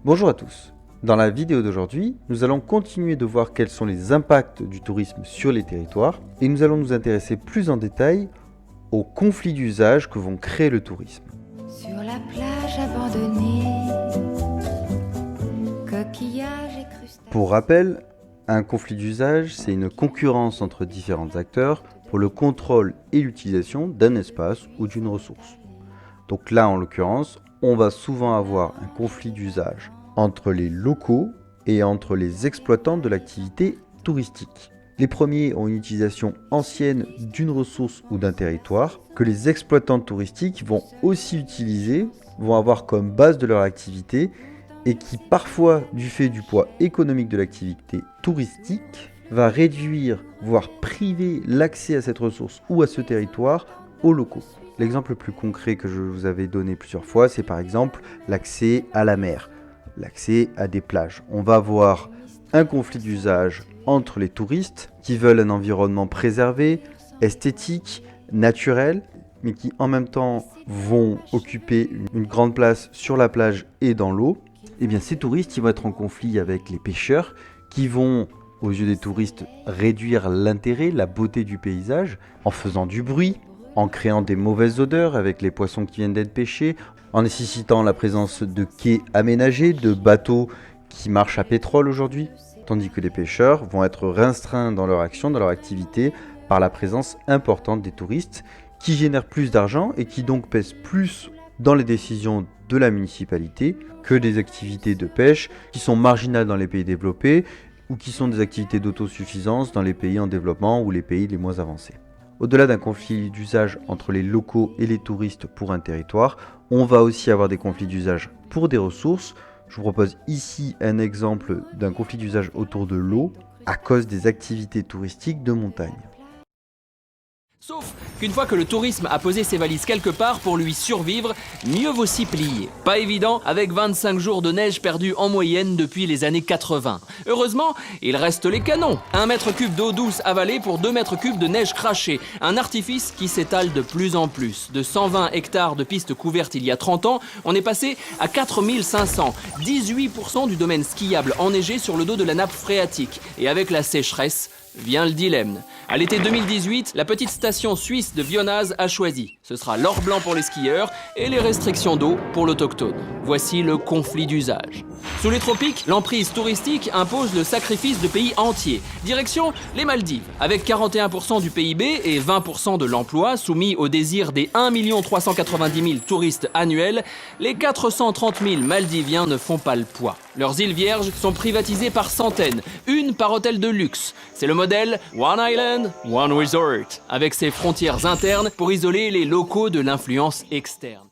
Bonjour à tous. Dans la vidéo d'aujourd'hui, nous allons continuer de voir quels sont les impacts du tourisme sur les territoires et nous allons nous intéresser plus en détail aux conflits d'usage que vont créer le tourisme. Sur la plage abandonnée, coquillages et crustacés. Pour rappel, un conflit d'usage, c'est une concurrence entre différents acteurs pour le contrôle et l'utilisation d'un espace ou d'une ressource. Donc là, en l'occurrence, on va souvent avoir un conflit d'usage entre les locaux et entre les exploitants de l'activité touristique. Les premiers ont une utilisation ancienne d'une ressource ou d'un territoire que les exploitants touristiques vont aussi utiliser, vont avoir comme base de leur activité et qui parfois, du fait du poids économique de l'activité touristique, va réduire, voire priver l'accès à cette ressource ou à ce territoire aux locaux. L'exemple le plus concret que je vous avais donné plusieurs fois, c'est par exemple l'accès à la mer, l'accès à des plages. On va avoir un conflit d'usage entre les touristes qui veulent un environnement préservé, esthétique, naturel, mais qui en même temps vont occuper une grande place sur la plage et dans l'eau. Et bien ces touristes ils vont être en conflit avec les pêcheurs qui vont, aux yeux des touristes, réduire l'intérêt, la beauté du paysage en faisant du bruit, en créant des mauvaises odeurs avec les poissons qui viennent d'être pêchés, en nécessitant la présence de quais aménagés, de bateaux qui marchent à pétrole aujourd'hui, tandis que les pêcheurs vont être restreints dans leur action, dans leur activité, par la présence importante des touristes qui génèrent plus d'argent et qui donc pèsent plus dans les décisions de la municipalité que des activités de pêche qui sont marginales dans les pays développés ou qui sont des activités d'autosuffisance dans les pays en développement ou les pays les moins avancés. Au-delà d'un conflit d'usage entre les locaux et les touristes pour un territoire, on va aussi avoir des conflits d'usage pour des ressources. Je vous propose ici un exemple d'un conflit d'usage autour de l'eau à cause des activités touristiques de montagne. Sauf qu'une fois que le tourisme a posé ses valises quelque part, pour lui survivre, mieux vaut s'y plier. Pas évident avec 25 jours de neige perdus en moyenne depuis les années 80. Heureusement, il reste les canons. 1 mètre cube d'eau douce avalée pour 2 mètres cubes de neige crachée. Un artifice qui s'étale de plus en plus. De 120 hectares de pistes couvertes il y a 30 ans, on est passé à 4500. 18% du domaine skiable enneigé sur le dos de la nappe phréatique. Et avec la sécheresse, vient le dilemme. À l'été 2018, la petite station suisse de Vionaz a choisi. Ce sera l'or blanc pour les skieurs et les restrictions d'eau pour l'autochtone. Voici le conflit d'usage. Sous les tropiques, l'emprise touristique impose le sacrifice de pays entiers. Direction les Maldives, avec 41% du PIB et 20% de l'emploi soumis au désir des 1 390 000 touristes annuels, les 430 000 Maldiviens ne font pas le poids. Leurs îles vierges sont privatisées par centaines, une par hôtel de luxe. C'est le modèle One Island, One Resort, avec ses frontières internes pour isoler les locaux de l'influence externe.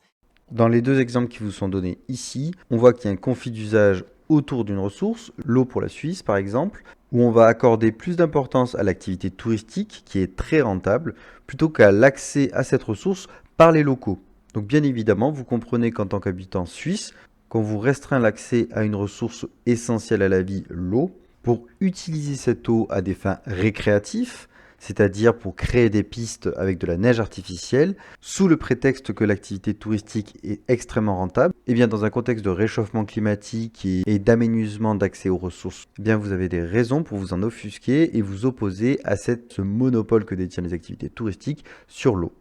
Dans les deux exemples qui vous sont donnés ici, on voit qu'il y a un conflit d'usage autour d'une ressource, l'eau pour la Suisse par exemple, où on va accorder plus d'importance à l'activité touristique qui est très rentable, plutôt qu'à l'accès à cette ressource par les locaux. Donc bien évidemment, vous comprenez qu'en tant qu'habitant suisse, quand vous restreint l'accès à une ressource essentielle à la vie, l'eau, pour utiliser cette eau à des fins récréatives, c'est-à-dire pour créer des pistes avec de la neige artificielle, sous le prétexte que l'activité touristique est extrêmement rentable, et bien dans un contexte de réchauffement climatique et d'aménagement d'accès aux ressources, eh bien vous avez des raisons pour vous en offusquer et vous opposer à ce monopole que détiennent les activités touristiques sur l'eau.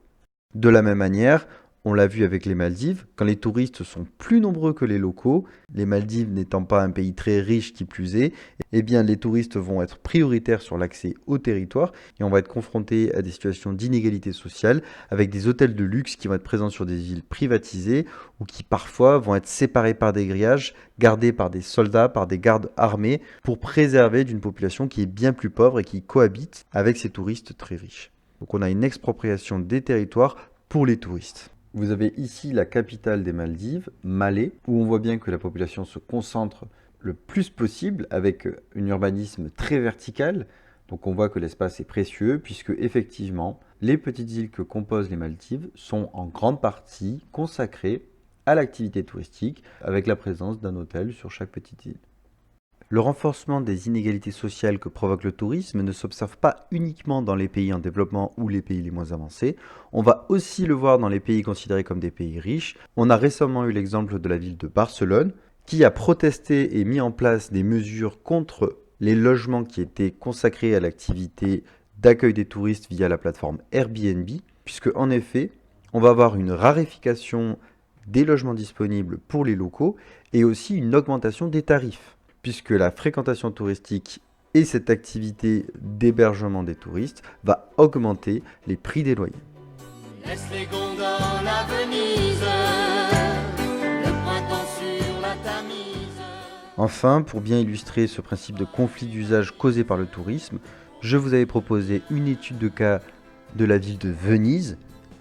De la même manière, on l'a vu avec les Maldives, quand les touristes sont plus nombreux que les locaux, les Maldives n'étant pas un pays très riche qui plus est, eh bien les touristes vont être prioritaires sur l'accès au territoire et on va être confronté à des situations d'inégalité sociale avec des hôtels de luxe qui vont être présents sur des îles privatisées ou qui parfois vont être séparés par des grillages, gardés par des soldats, par des gardes armés pour préserver d'une population qui est bien plus pauvre et qui cohabite avec ces touristes très riches. Donc on a une expropriation des territoires pour les touristes. Vous avez ici la capitale des Maldives, Malé, où on voit bien que la population se concentre le plus possible avec un urbanisme très vertical. Donc on voit que l'espace est précieux puisque effectivement, les petites îles que composent les Maldives sont en grande partie consacrées à l'activité touristique avec la présence d'un hôtel sur chaque petite île. Le renforcement des inégalités sociales que provoque le tourisme ne s'observe pas uniquement dans les pays en développement ou les pays les moins avancés, on va aussi le voir dans les pays considérés comme des pays riches. On a récemment eu l'exemple de la ville de Barcelone, qui a protesté et mis en place des mesures contre les logements qui étaient consacrés à l'activité d'accueil des touristes via la plateforme Airbnb, puisque en effet, on va avoir une raréfaction des logements disponibles pour les locaux et aussi une augmentation des tarifs, puisque la fréquentation touristique et cette activité d'hébergement des touristes va augmenter les prix des loyers. Laisse les gondoles à Venise, le printemps sur la Tamise. Enfin, pour bien illustrer ce principe de conflit d'usage causé par le tourisme, je vous avais proposé une étude de cas de la ville de Venise,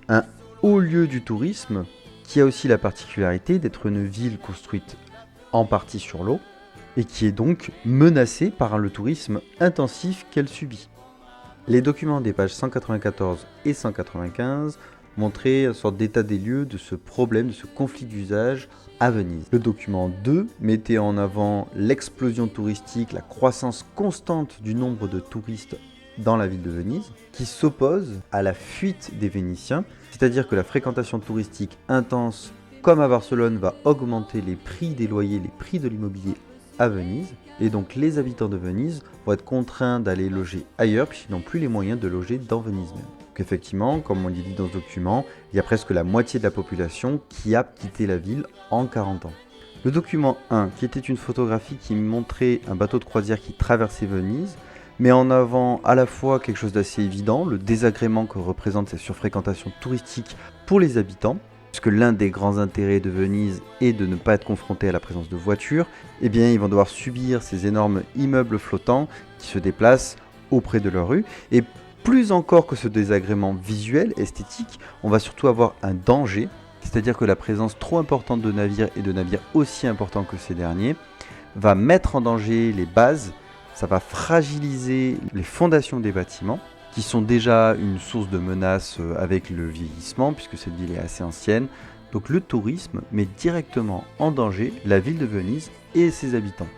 un haut lieu du tourisme qui a aussi la particularité d'être une ville construite en partie sur l'eau et qui est donc menacée par le tourisme intensif qu'elle subit. Les documents des pages 194 et 195 montraient une sorte d'état des lieux de ce problème, de ce conflit d'usage à Venise. Le document 2 mettait en avant l'explosion touristique, la croissance constante du nombre de touristes dans la ville de Venise, qui s'oppose à la fuite des Vénitiens, c'est-à-dire que la fréquentation touristique intense, comme à Barcelone, va augmenter les prix des loyers, les prix de l'immobilier à Venise, et donc les habitants de Venise vont être contraints d'aller loger ailleurs puisqu'ils n'ont plus les moyens de loger dans Venise même. Donc effectivement, comme on l'y dit dans ce document, il y a presque la moitié de la population qui a quitté la ville en 40 ans. Le document 1, qui était une photographie qui montrait un bateau de croisière qui traversait Venise, met en avant à la fois quelque chose d'assez évident, le désagrément que représente cette surfréquentation touristique pour les habitants, puisque l'un des grands intérêts de Venise est de ne pas être confronté à la présence de voitures, eh bien ils vont devoir subir ces énormes immeubles flottants qui se déplacent auprès de leur rue. Et plus encore que ce désagrément visuel, esthétique, on va surtout avoir un danger, c'est-à-dire que la présence trop importante de navires et de navires aussi importants que ces derniers va mettre en danger les bases, ça va fragiliser les fondations des bâtiments, qui sont déjà une source de menace avec le vieillissement, puisque cette ville est assez ancienne. Donc le tourisme met directement en danger la ville de Venise et ses habitants.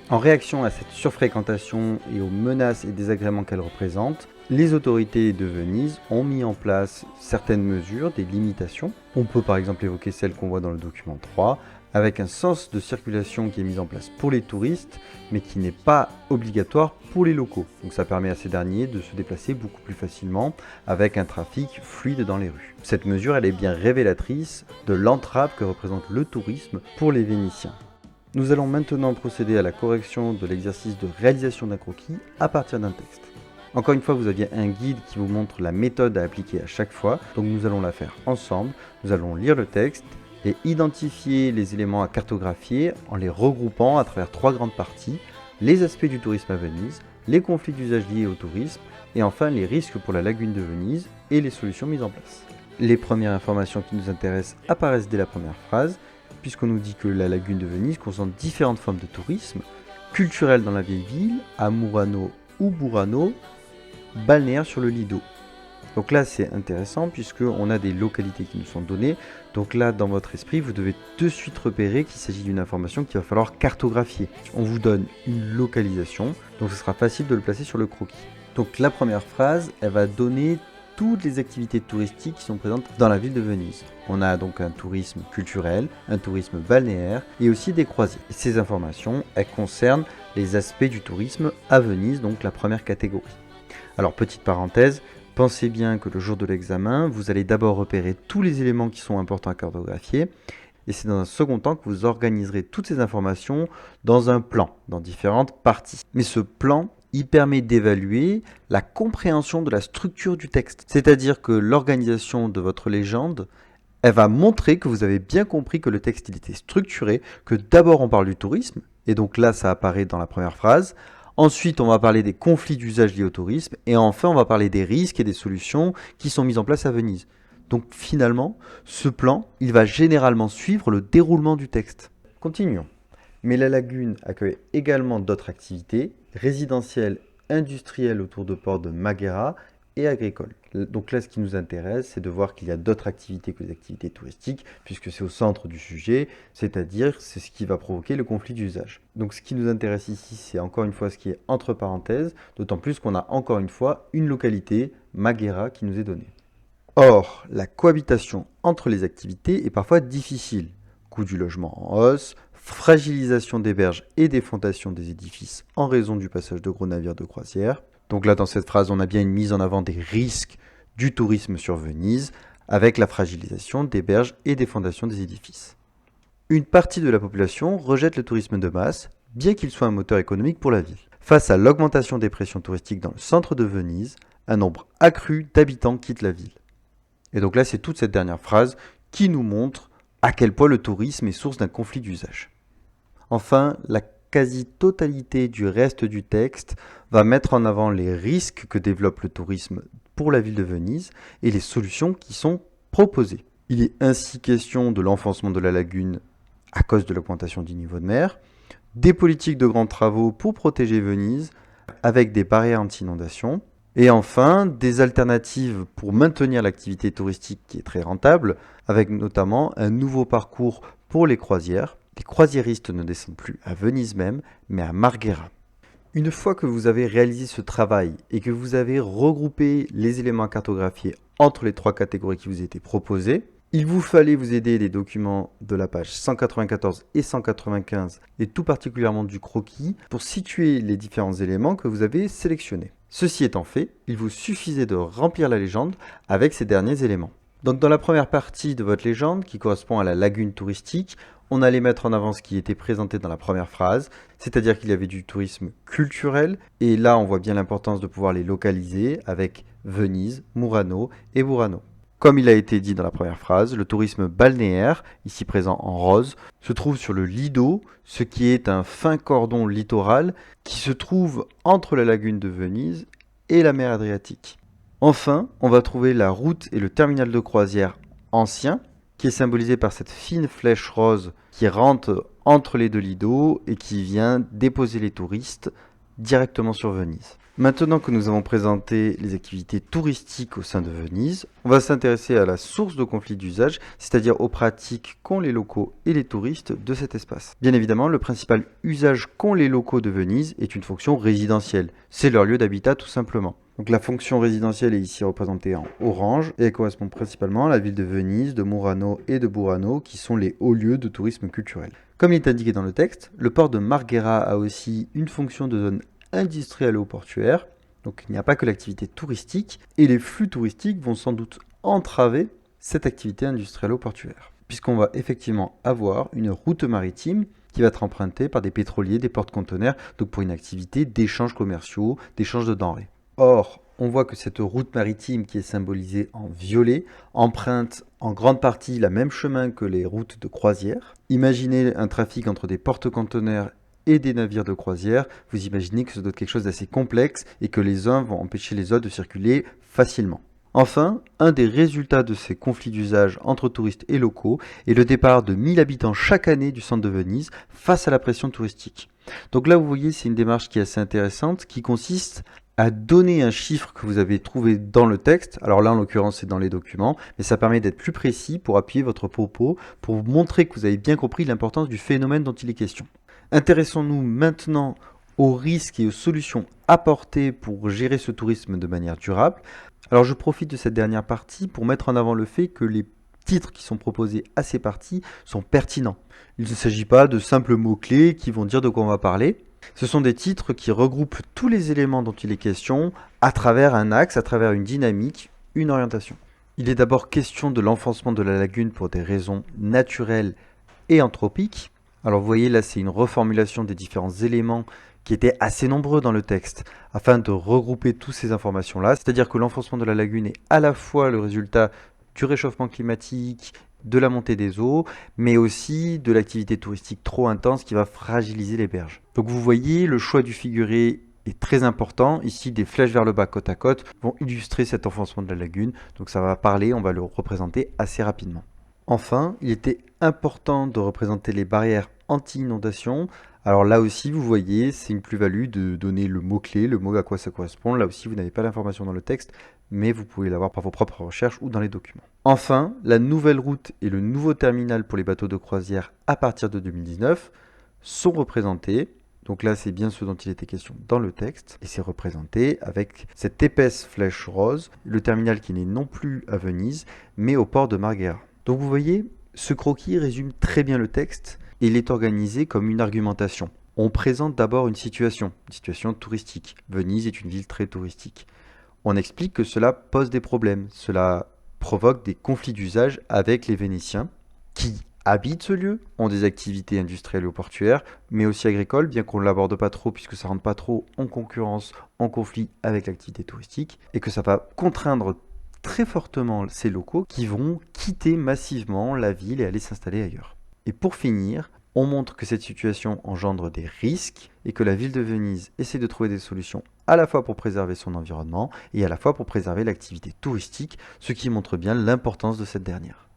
En réaction à cette surfréquentation et aux menaces et désagréments qu'elle représente, les autorités de Venise ont mis en place certaines mesures, des limitations. On peut par exemple évoquer celle qu'on voit dans le document 3, avec un sens de circulation qui est mis en place pour les touristes, mais qui n'est pas obligatoire pour les locaux. Donc ça permet à ces derniers de se déplacer beaucoup plus facilement, avec un trafic fluide dans les rues. Cette mesure, elle est bien révélatrice de l'entrave que représente le tourisme pour les Vénitiens. Nous allons maintenant procéder à la correction de l'exercice de réalisation d'un croquis à partir d'un texte. Encore une fois, vous aviez un guide qui vous montre la méthode à appliquer à chaque fois, donc nous allons la faire ensemble. Nous allons lire le texte et identifier les éléments à cartographier en les regroupant à travers 3 grandes parties: les aspects du tourisme à Venise, les conflits d'usage liés au tourisme, et enfin les risques pour la lagune de Venise et les solutions mises en place. Les premières informations qui nous intéressent apparaissent dès la première phrase, puisqu'on nous dit que la lagune de Venise concentre différentes formes de tourisme: culturel dans la vieille ville, à Murano ou Burano, balnéaire sur le Lido. Donc là c'est intéressant puisqu'on a des localités qui nous sont données. Donc là dans votre esprit vous devez de suite repérer qu'il s'agit d'une information qu'il va falloir cartographier. On vous donne une localisation, donc ce sera facile de le placer sur le croquis. Donc la première phrase, elle va donner toutes les activités touristiques qui sont présentes dans la ville de Venise. On a donc un tourisme culturel, un tourisme balnéaire et aussi des croisières. Et ces informations, elles concernent les aspects du tourisme à Venise, donc la première catégorie. Alors petite parenthèse, pensez bien que le jour de l'examen, vous allez d'abord repérer tous les éléments qui sont importants à cartographier, et c'est dans un second temps que vous organiserez toutes ces informations dans un plan, dans différentes parties. Mais ce plan, il permet d'évaluer la compréhension de la structure du texte. C'est-à-dire que l'organisation de votre légende, elle va montrer que vous avez bien compris que le texte il était structuré, que d'abord on parle du tourisme, et donc là ça apparaît dans la première phrase. Ensuite, on va parler des conflits d'usage liés au tourisme. Et enfin, on va parler des risques et des solutions qui sont mises en place à Venise. Donc finalement, ce plan, il va généralement suivre le déroulement du texte. Continuons. Mais la lagune accueille également d'autres activités, résidentielles, industrielles autour de ports de Maghera et agricoles. Donc là, ce qui nous intéresse, c'est de voir qu'il y a d'autres activités que les activités touristiques, puisque c'est au centre du sujet, c'est-à-dire c'est ce qui va provoquer le conflit d'usage. Donc ce qui nous intéresse ici, c'est encore une fois ce qui est entre parenthèses, d'autant plus qu'on a encore une fois une localité, Maghera, qui nous est donnée. Or, la cohabitation entre les activités est parfois difficile. coût du logement en hausse, fragilisation des berges et des fondations des édifices en raison du passage de gros navires de croisière. Donc là, dans cette phrase, on a bien une mise en avant des risques du tourisme sur Venise, avec la fragilisation des berges et des fondations des édifices. Une partie de la population rejette le tourisme de masse, bien qu'il soit un moteur économique pour la ville. Face à l'augmentation des pressions touristiques dans le centre de Venise, un nombre accru d'habitants quitte la ville. Et donc là, c'est toute cette dernière phrase qui nous montre à quel point le tourisme est source d'un conflit d'usage. Enfin, la quasi-totalité du reste du texte va mettre en avant les risques que développe le tourisme pour la ville de Venise et les solutions qui sont proposées. Il est ainsi question de l'enfoncement de la lagune à cause de l'augmentation du niveau de mer, des politiques de grands travaux pour protéger Venise avec des barrières anti-inondation, et enfin des alternatives pour maintenir l'activité touristique qui est très rentable, avec notamment un nouveau parcours pour les croisières. Les croisiéristes ne descendent plus à Venise même, mais à Marghera. Une fois que vous avez réalisé ce travail et que vous avez regroupé les éléments cartographiés entre les trois catégories qui vous étaient proposées, il vous fallait vous aider des documents de la page 194 et 195 et tout particulièrement du croquis pour situer les différents éléments que vous avez sélectionnés. Ceci étant fait, il vous suffisait de remplir la légende avec ces derniers éléments. Donc dans la première partie de votre légende, qui correspond à la lagune touristique, on allait mettre en avant ce qui était présenté dans la première phrase, c'est-à-dire qu'il y avait du tourisme culturel, et là on voit bien l'importance de pouvoir les localiser avec Venise, Murano et Burano. Comme il a été dit dans la première phrase, le tourisme balnéaire, ici présent en rose, se trouve sur le Lido, ce qui est un fin cordon littoral qui se trouve entre la lagune de Venise et la mer Adriatique. Enfin, on va trouver la route et le terminal de croisière ancien, qui est symbolisé par cette fine flèche rose qui rentre entre les deux lidos et qui vient déposer les touristes directement sur Venise. Maintenant que nous avons présenté les activités touristiques au sein de Venise, on va s'intéresser à la source de conflit d'usage, c'est-à-dire aux pratiques qu'ont les locaux et les touristes de cet espace. Bien évidemment, le principal usage qu'ont les locaux de Venise est une fonction résidentielle. C'est leur lieu d'habitat tout simplement. Donc la fonction résidentielle est ici représentée en orange et elle correspond principalement à la ville de Venise, de Murano et de Burano qui sont les hauts lieux de tourisme culturel. Comme il est indiqué dans le texte, le port de Marghera a aussi une fonction de zone industrielle ou portuaire, donc il n'y a pas que l'activité touristique, et les flux touristiques vont sans doute entraver cette activité industrielle ou portuaire, puisqu'on va effectivement avoir une route maritime qui va être empruntée par des pétroliers, des porte-conteneurs, donc pour une activité d'échanges commerciaux, d'échanges de denrées. Or, on voit que cette route maritime qui est symbolisée en violet emprunte en grande partie la même chemin que les routes de croisière. Imaginez un trafic entre des porte-conteneurs et des navires de croisière, vous imaginez que ce doit être quelque chose d'assez complexe et que les uns vont empêcher les autres de circuler facilement. Enfin, un des résultats de ces conflits d'usage entre touristes et locaux est le départ de 1000 habitants chaque année du centre de Venise face à la pression touristique. Donc là, vous voyez, c'est une démarche qui est assez intéressante, qui consiste à donner un chiffre que vous avez trouvé dans le texte. Alors là, en l'occurrence, c'est dans les documents, mais ça permet d'être plus précis pour appuyer votre propos, pour vous montrer que vous avez bien compris l'importance du phénomène dont il est question. Intéressons-nous maintenant aux risques et aux solutions apportées pour gérer ce tourisme de manière durable. Alors je profite de cette dernière partie pour mettre en avant le fait que les titres qui sont proposés à ces parties sont pertinents. Il ne s'agit pas de simples mots-clés qui vont dire de quoi on va parler. Ce sont des titres qui regroupent tous les éléments dont il est question à travers un axe, à travers une dynamique, une orientation. Il est d'abord question de l'enfoncement de la lagune pour des raisons naturelles et anthropiques. Alors vous voyez là, c'est une reformulation des différents éléments qui étaient assez nombreux dans le texte afin de regrouper toutes ces informations-là. C'est-à-dire que l'enfoncement de la lagune est à la fois le résultat du réchauffement climatique, de la montée des eaux, mais aussi de l'activité touristique trop intense qui va fragiliser les berges. Donc vous voyez, le choix du figuré est très important. Ici, des flèches vers le bas côte à côte vont illustrer cet enfoncement de la lagune. Donc ça va parler, on va le représenter assez rapidement. Enfin, il était important de représenter les barrières anti-inondation. Alors là aussi, vous voyez, c'est une plus-value de donner le mot-clé, le mot à quoi ça correspond. Là aussi, vous n'avez pas l'information dans le texte, mais vous pouvez l'avoir par vos propres recherches ou dans les documents. Enfin, la nouvelle route et le nouveau terminal pour les bateaux de croisière à partir de 2019 sont représentés. Donc là, c'est bien ce dont il était question dans le texte. Et c'est représenté avec cette épaisse flèche rose, le terminal qui n'est non plus à Venise, mais au port de Marghera. Donc vous voyez, Ce croquis résume très bien le texte et il est organisé comme une argumentation. On présente d'abord une situation touristique. Venise est une ville très touristique. On explique que cela pose des problèmes, cela provoque des conflits d'usage avec les Vénitiens qui habitent ce lieu, ont des activités industrielles ou portuaires, mais aussi agricoles, bien qu'on ne l'aborde pas trop puisque ça rentre pas trop en concurrence, en conflit avec l'activité touristique, et que ça va contraindre très fortement ces locaux qui vont quitter massivement la ville et aller s'installer ailleurs. Et pour finir, on montre que cette situation engendre des risques et que la ville de Venise essaie de trouver des solutions à la fois pour préserver son environnement et à la fois pour préserver l'activité touristique, ce qui montre bien l'importance de cette dernière.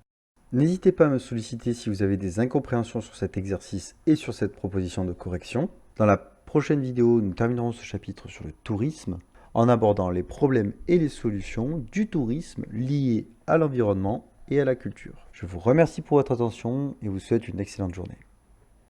N'hésitez pas à me solliciter si vous avez des incompréhensions sur cet exercice et sur cette proposition de correction. Dans la prochaine vidéo, nous terminerons ce chapitre sur le tourisme en abordant les problèmes et les solutions du tourisme liés à l'environnement et à la culture. Je vous remercie pour votre attention et vous souhaite une excellente journée.